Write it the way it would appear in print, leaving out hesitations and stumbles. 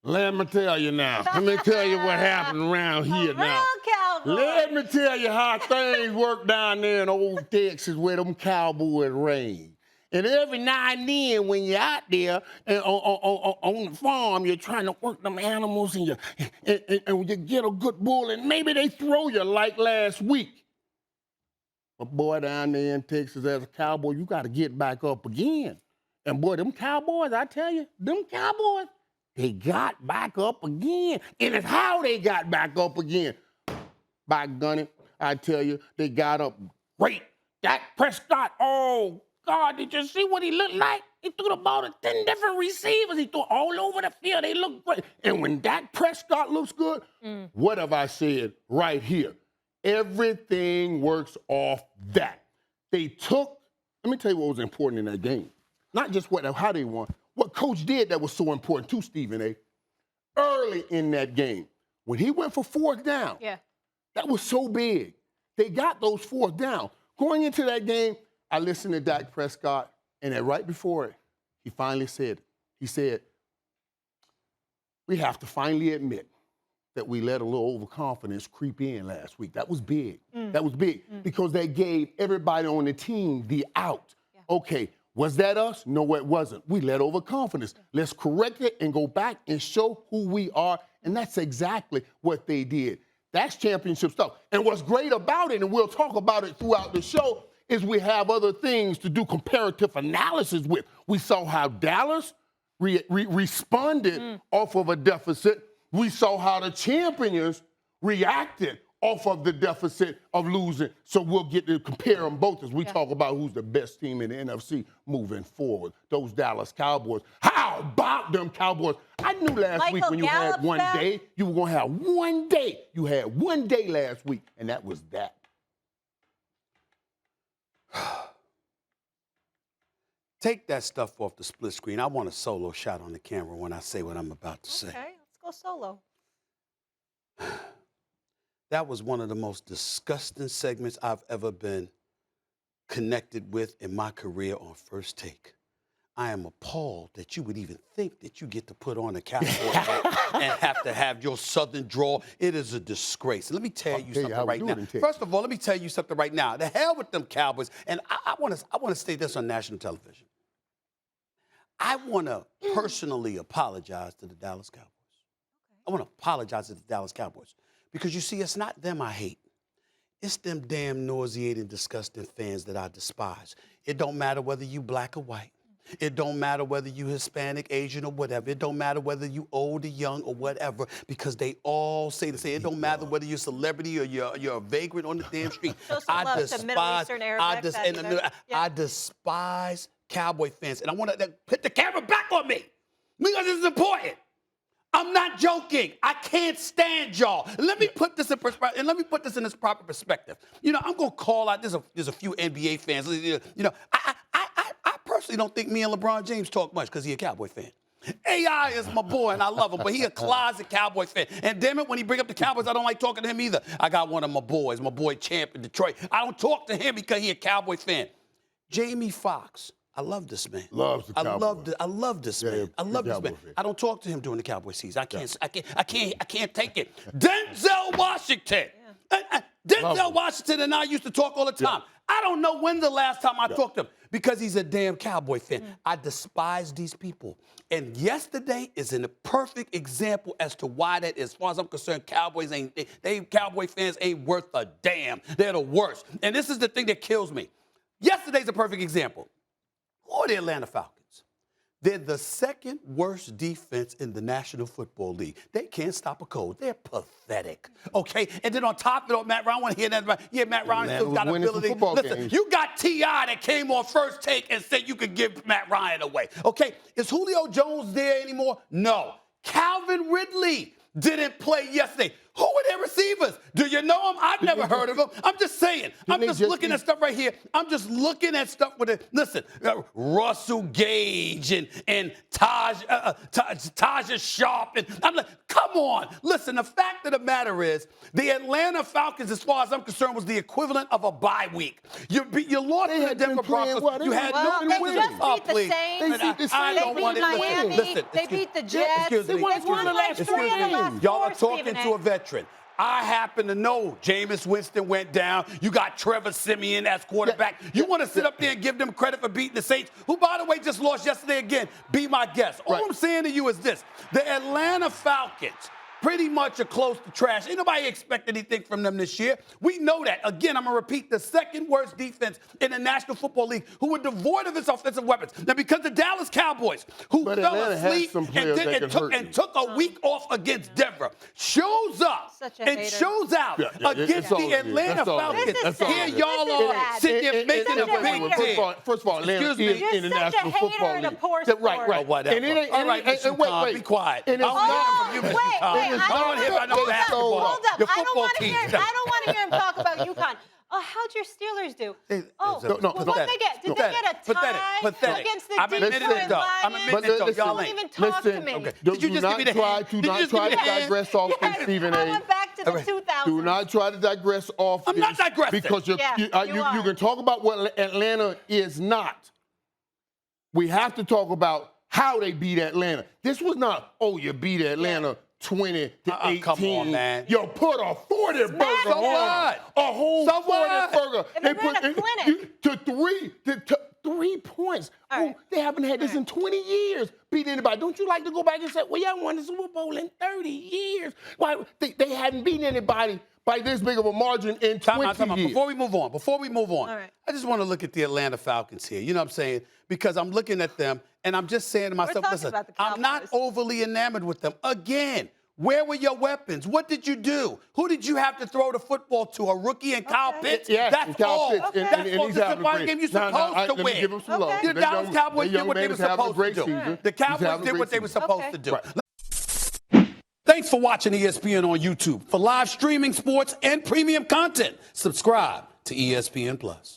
Let me tell you now. Let me tell you what happened around here now. Cowboys. Let me tell you how things work down there in old Texas where them Cowboys reign. And every now and then when you're out there and on the farm, you're trying to work them animals and you get a good bull and maybe they throw you like last week. But boy, down there in Texas as a Cowboy, you got to get back up again. And boy, them Cowboys, I tell you, them Cowboys, they got back up again. And it's how they got back up again. By gunning, I tell you, they got up great. Dak Prescott, oh, God, did you see what he looked like? He threw the ball to 10 different receivers. He threw all over the field. They look great. And when Dak Prescott looks good, what have I said right here? Everything works off that. They took, let me tell you what was important in that game. Not just how they won. What Coach did that was so important too, Stephen A. Early in that game, when he went for fourth down, that was so big. They got those fourth down. Going into that game, I listened to Dak Prescott, and right before it, he finally said, he said, we have to finally admit that we let a little overconfidence creep in last week. That was big. That was big because they gave everybody on the team the out. Okay, was that us? No, it wasn't. We let overconfidence. Let's correct it and go back and show who we are, and that's exactly what they did. That's championship stuff. And what's great about it, and we'll talk about it throughout the show, is we have other things to do comparative analysis with. We saw how Dallas responded off of a deficit. We saw how the champions reacted off of the deficit of losing. So we'll get to compare them both as we talk about who's the best team in the NFC moving forward. Those Dallas Cowboys. How about them Cowboys? I knew last week when you had one day, you were going to have one day. You had one day last week, and that was that. Take that stuff off the split screen. I want a solo shot on the camera when I say what I'm about to say. Okay, let's go solo. That was one of the most disgusting segments I've ever been connected with in my career on First Take. I am appalled that you would even think that you get to put on a Cowboy hat and have to have your Southern drawl. It is a disgrace. Let me tell you something right now. First of all, let me tell you something right now. The hell with them Cowboys. And I want to state this on national television. I want to personally apologize to the Dallas Cowboys. I want to apologize to the Dallas Cowboys. Because, you see, it's not them I hate. It's them damn nauseating, disgusting fans that I despise. It don't matter whether you black or white. It don't matter whether you Hispanic, Asian, or whatever. It don't matter whether you old or young or whatever, because they all say the same. It don't matter whether you're a celebrity or you're a vagrant on the damn street. I despise Cowboy fans. And I want to put the camera back on me because this is important. I'm not joking. I can't stand y'all. Let me put this in perspective, and let me put this in its proper perspective. You know, I'm gonna call out. There's a few NBA fans. You know, I personally don't think me and LeBron James talk much because he's a Cowboy fan. AI is my boy, and I love him, but he a closet Cowboy fan. And damn it, when he bring up the Cowboys, I don't like talking to him either. I got one of my boys, my boy Champ in Detroit. I don't talk to him because he a Cowboy fan. Jamie Foxx. I love this man. Loves the Cowboys. I love this man. I love this man. I don't talk to him during the Cowboy season. I can't take it. Denzel Washington. Denzel Washington and I used to talk all the time. I don't know when the last time I talked to him because he's a damn Cowboy fan. I despise these people. And yesterday is a perfect example as to why that is. As far as I'm concerned, Cowboy fans ain't worth a damn. They're the worst. And this is the thing that kills me. Yesterday's a perfect example. Who are the Atlanta Falcons? They're the second worst defense in the National Football League. They can't stop a cold. They're pathetic. Okay? And then on top of it all, Matt Ryan, I want to hear that about, Matt Ryan still got ability. Listen, you got T.I. that came on First Take and said you could give Matt Ryan away. Okay? Is Julio Jones there anymore? No. Calvin Ridley didn't play yesterday. Who were their receivers. Do you know them? I've never heard of them. I'm just saying. I'm just looking at stuff right here. I'm just looking at stuff with it. Listen, Russell Gage and Taja Sharp. And I'm like, come on. Listen, the fact of the matter is, the Atlanta Falcons, as far as I'm concerned, was the equivalent of a bye week. You lost to the Denver Broncos. You had no they win. just beat the Saints. I They beat Miami. Listen, They beat the Jets. Excuse me. They've won like 3 of the last Y'all 4, are talking Stephen to A. a veteran. I happen to know Jameis Winston went down. You got Trevor Siemian as quarterback. You want to sit up there and give them credit for beating the Saints, who, by the way, just lost yesterday again. Be my guest. All I'm saying to you is this. The Atlanta Falcons pretty much are close to trash. Ain't nobody expect anything from them this year. We know that. Again, I'm going to repeat, the second worst defense in the National Football League, who were devoid of its offensive weapons. Now, because the Dallas Cowboys, who fell asleep and took a week off against Denver, shows up and shows out against the Atlanta Falcons. Here y'all are sitting here making a big deal. First of all, Atlanta is in the National Football League. Right. Whatever. All right, Mr. Khan, be quiet. And it's Hold up. I don't want to hear him talk about UConn. How'd your Steelers do? What did they get? Did they get a tie against the Detroit Lions? Don't even talk to me. Okay. Do not try to digress off this, Stephen A. I went back to the 2000s. Do not try to digress off this. I'm not digressing. Because you can talk about what Atlanta is not. We have to talk about how they beat Atlanta. This was not, you beat Atlanta 20 to 18. Come on, man. Yo, put a 40 burger on a whole 40 burger. They ran a clinic. To 3 points. They haven't had this in 20 years. Beat anybody. Don't you like to go back and say, well, y'all won the Super Bowl in 30 years? Why they hadn't beaten anybody by this big of a margin in 20 years. Before we move on, right. I just want to look at the Atlanta Falcons here. You know what I'm saying? Because I'm looking at them, and I'm just saying to myself, listen, I'm not overly enamored with them. Again, where were your weapons? What did you do? Who did you have to throw the football to? A rookie and Kyle Pitts? Yes, that's all. Pitts. That's all. This is the game you're supposed to win. Let me give him some love. The Dallas Cowboys did what they were supposed to do. The Cowboys did what they were supposed to do. Right. Thanks for watching ESPN on YouTube. For live streaming, sports, and premium content, subscribe to ESPN+.